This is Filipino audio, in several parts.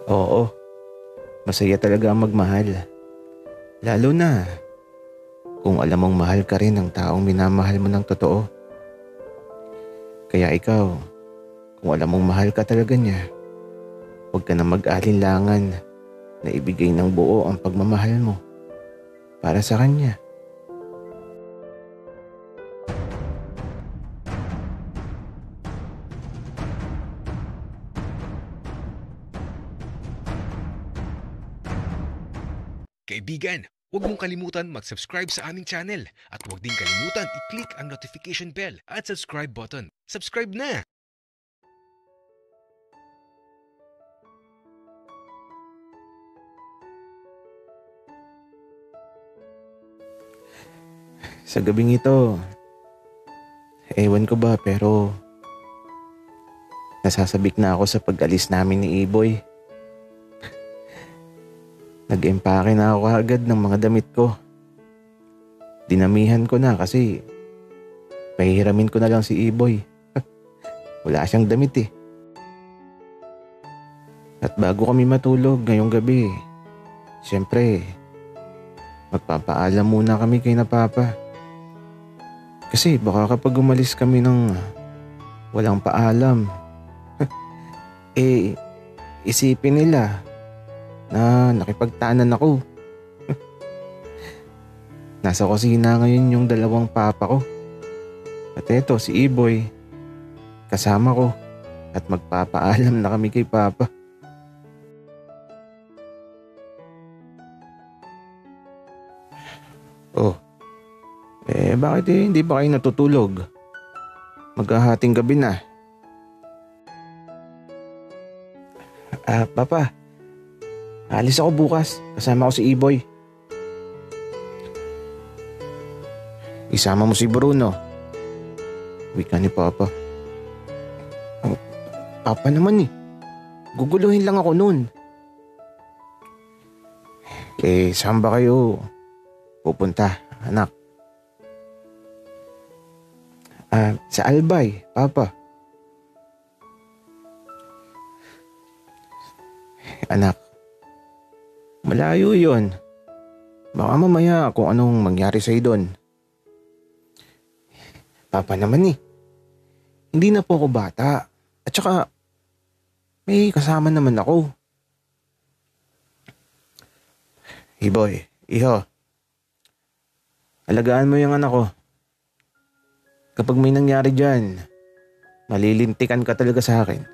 Oo, masaya talaga ang magmahal. Lalo na kung alam mong mahal ka rin ng taong minamahal mo ng totoo. Kaya ikaw, kung alam mong mahal ka talaga niya, huwag ka na mag-alinlangan na ibigay ng buo ang pagmamahal mo para sa kanya. Kaibigan, huwag mong kalimutan mag-subscribe sa aming channel at huwag din kalimutan i-click ang notification bell at subscribe button. Subscribe na! Sa gabing ito, ewan ko ba pero nasasabik na ako sa pag-alis namin ni Iboy. Nag-empake na ako agad ng mga damit ko. Dinamihan ko na kasi pahihiramin ko na lang si Iboy. Wala siyang damit eh. At bago kami matulog ngayong gabi, siyempre, magpapaalam muna kami kay na Papa. Kasi baka kapag umalis kami ng walang paalam, isipin nila na nakipagtanan ako. Nasa kusina ngayon yung dalawang papa ko. At eto si Iboy, kasama ko at magpapaalam na kami kay Papa. Oh, bakit hindi ba kayo natutulog? Maghahating gabi na. Papa, alis ako bukas. Kasama ko si Iboy. Isama mo si Bruno. Wika ni Papa. Papa naman eh. Guguluhin lang ako nun. Saan ba kayo pupunta, anak? Sa Albay, Papa. Anak, malayo yon. Baka mamaya kung anong mangyari sa'yo doon. Papa naman eh. Hindi na po ako bata. At saka, may kasama naman ako. Iboy, iho. Alagaan mo yung anak ko. Kapag may nangyari dyan, malilintikan ka talaga sa akin.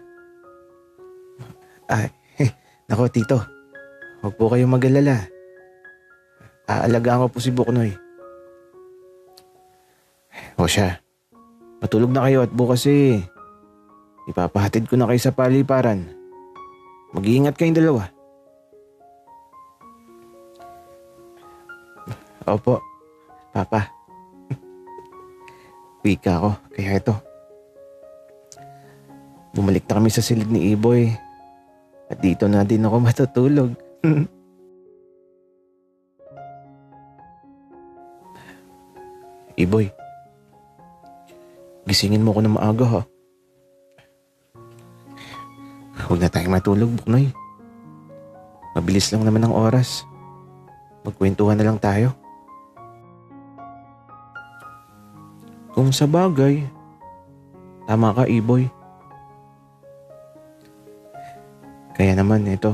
Nako tito, huwag po kayong mag-alala. Aalagaan ko po si Buknoy. O siya, matulog na kayo at bukas ipapahatid ko na kayo sa paliparan. Mag-iingat kayong dalawa. Opo, Papa. Wika ko, kaya ito. Bumalik na kami sa silid ni Iboy. At dito na din ako matutulog. Iboy, gisingin mo ko na maaga ha. Huwag na tayong matulog, Buknoy. Mabilis lang naman ang oras. Magkwentuhan na lang tayo. Kung sa bagay, tama ka, Iboy. Kaya naman ito,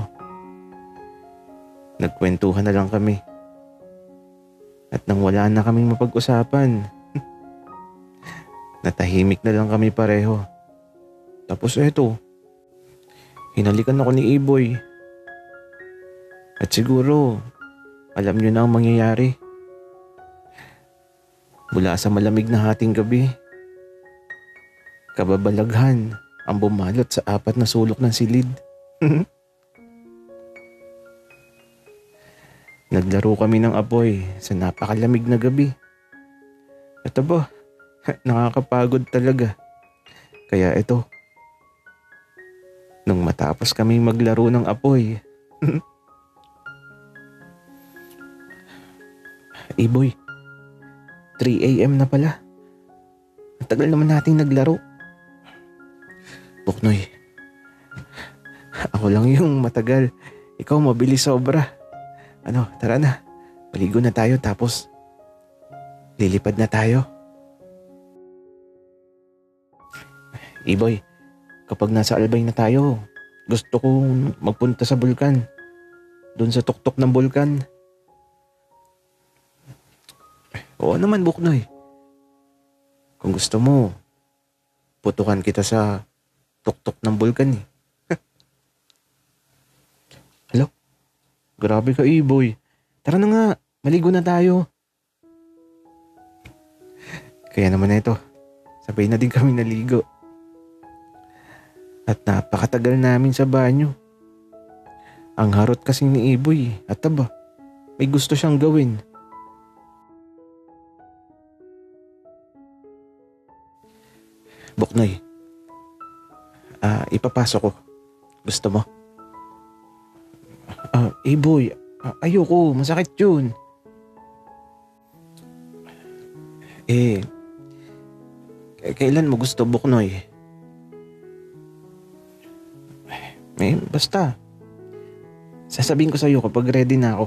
nagkwentuhan na lang kami. At nang wala na kaming mapag-usapan, natahimik na lang kami pareho. Tapos eto, hinalikan ako ni Iboy. At siguro, alam niyo na ang mangyayari. Mula sa malamig na hating gabi, kababalaghan ang bumalot sa 4 na sulok ng silid. Naglaro kami ng apoy sa napakalamig na gabi. At aba, nakakapagod talaga. Kaya ito, nung matapos kami maglaro ng apoy, Iboy, 3 AM na pala. Ang tagal naman nating naglaro. Buknoy, ako Ako lang yung matagal. Ikaw mabilis sobra. Ano, tara na. Maligo na tayo tapos lilipad na tayo. Iboy, kapag nasa Albay na tayo, gusto kong magpunta sa bulkan. Doon sa tuktok ng bulkan. Oo naman, Buknoy. Kung gusto mo, putukan kita sa tuktok ng bulkan eh. Hello? Grabe ka, Iboy. Tara na nga, maligo na tayo. Kaya naman ito, sabay na din kami naligo. At napakatagal namin sa banyo. Ang harot kasi ni Iboy at aba, may gusto siyang gawin. Buknoy, ipapasok ko. Gusto mo? Iboy, ayoko, masakit yun. Kailan mo gusto, Buknoy? Basta. Sasabihin ko sa'yo kapag ready na ako.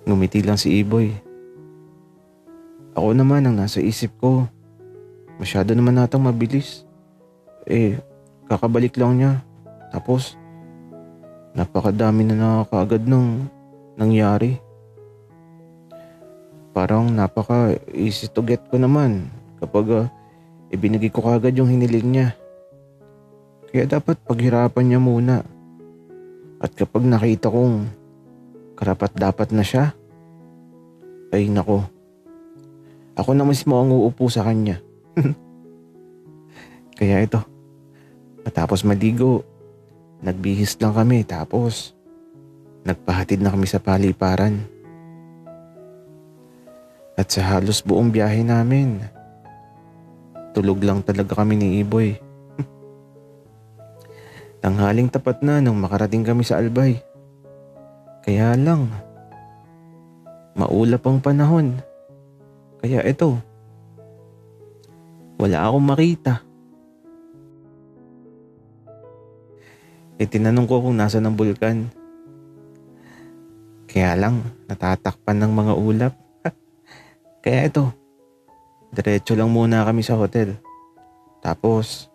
Ngumiti lang si Iboy. Ako naman ang nasa isip ko. Masyado naman natang mabilis. Kakabalik lang niya. Tapos, napakadami na kaagad nung nangyari. Parang napaka easy to get ko naman kapag ibinigay ko kaagad yung hiniling niya. Kaya dapat paghirapan niya muna. At kapag nakita kong karapat-dapat na siya, ay nako, ako na mismo ang uupo sa kanya. Kaya ito, matapos maligo, nagbihis lang kami tapos nagpahatid na kami sa paliparan. At sa halos buong biyahe namin, tulog lang talaga kami ni Iboy. Tanghaling tapat na nang makarating kami sa Albay. Kaya lang, maulap ang panahon. Kaya ito, wala akong makita. Tinanong ko kung nasa ng bulkan. Kaya lang, natatakpan ng mga ulap. Kaya ito, diretso lang muna kami sa hotel. Tapos,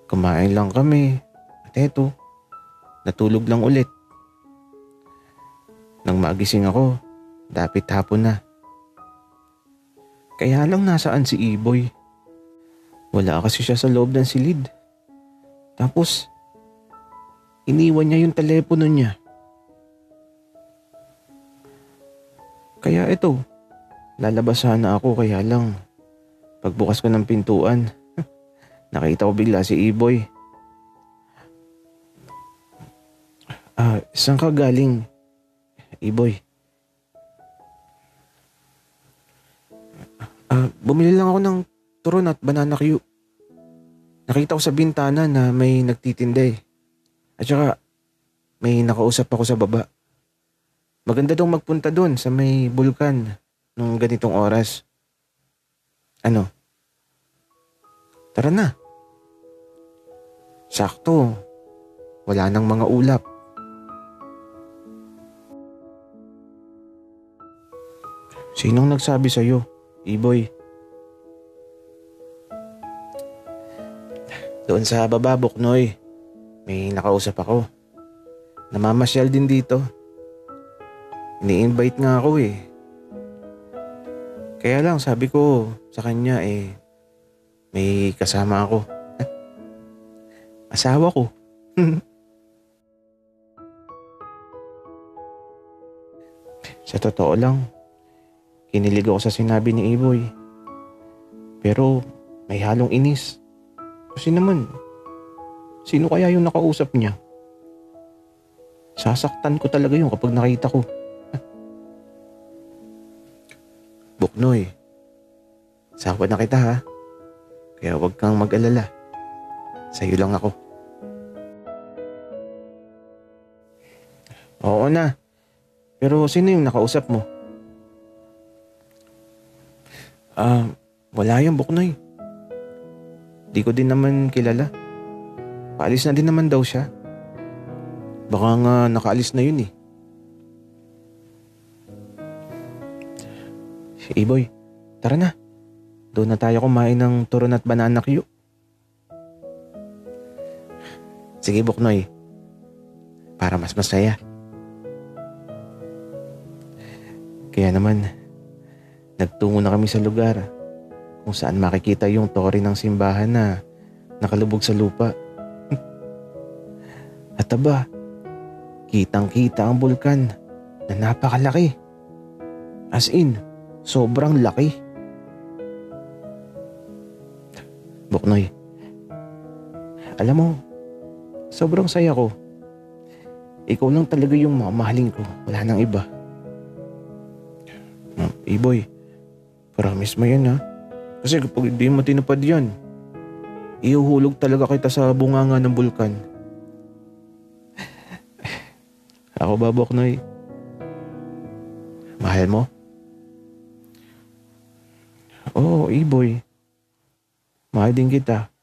kumain lang kami. At eto, natulog lang ulit. Nang magising ako, dapit hapon na. Kaya lang nasaan si Iboy? Wala kasi siya sa loob ng silid. Tapos, iniwan niya yung telepono niya. Kaya ito, lalabas sana ako kaya lang pagbukas ko ng pintuan, nakita ko bigla si Iboy. Saan ka galing, Iboy? Bumili lang ako ng turon at banana Q. Nakita ko sa bintana na may nagtitinda eh. At saka may nakausap ako sa baba. Maganda daw magpunta doon sa may bulkan nung ganitong oras. Ano? Tara na. Sakto. Wala nang mga ulap. Sinong nagsabi sa'yo, Iboy? Doon sa baba, Buknoy. May nakausap ako. Namamasyal din dito. Ini-invite nga ako eh. Kaya lang sabi ko sa kanya may kasama ako. Asawa ko. Sa totoo lang, kinilig ako sa sinabi ni Iboy. Pero may halong inis. Kasi naman, sino kaya yung nakausap niya? Sasaktan ko talaga yun kapag nakita ko. Buknoy, sawa na kita ha. Kaya huwag kang mag-alala. Sa'yo lang ako. Oo na. Pero sino yung nakausap mo? Wala yung Buknoy. Di ko din naman kilala. Paalis na din naman daw siya. Baka nga nakaalis na yun eh. Iboy, tara na. Doon na tayo kumain ng turon at banana Q. Sige, Buknoy. Para mas masaya. Kaya naman, nagtungo na kami sa lugar kung saan makikita yung tore ng simbahan na nakalubog sa lupa. At aba, kitang-kita ang bulkan na napakalaki. As in, sobrang laki. Buknoy, alam mo, sobrang saya ko. Ikaw lang talaga yung mamahaling ko. Wala nang iba. Iboy, promise mo yan ha. Kasi kapag di mo tinupad yan, ihuhulog talaga kita sa bunganga ng bulkan. Ako ba, Buknoy? Mahal mo? Oo, Iboy. Mahal din kita.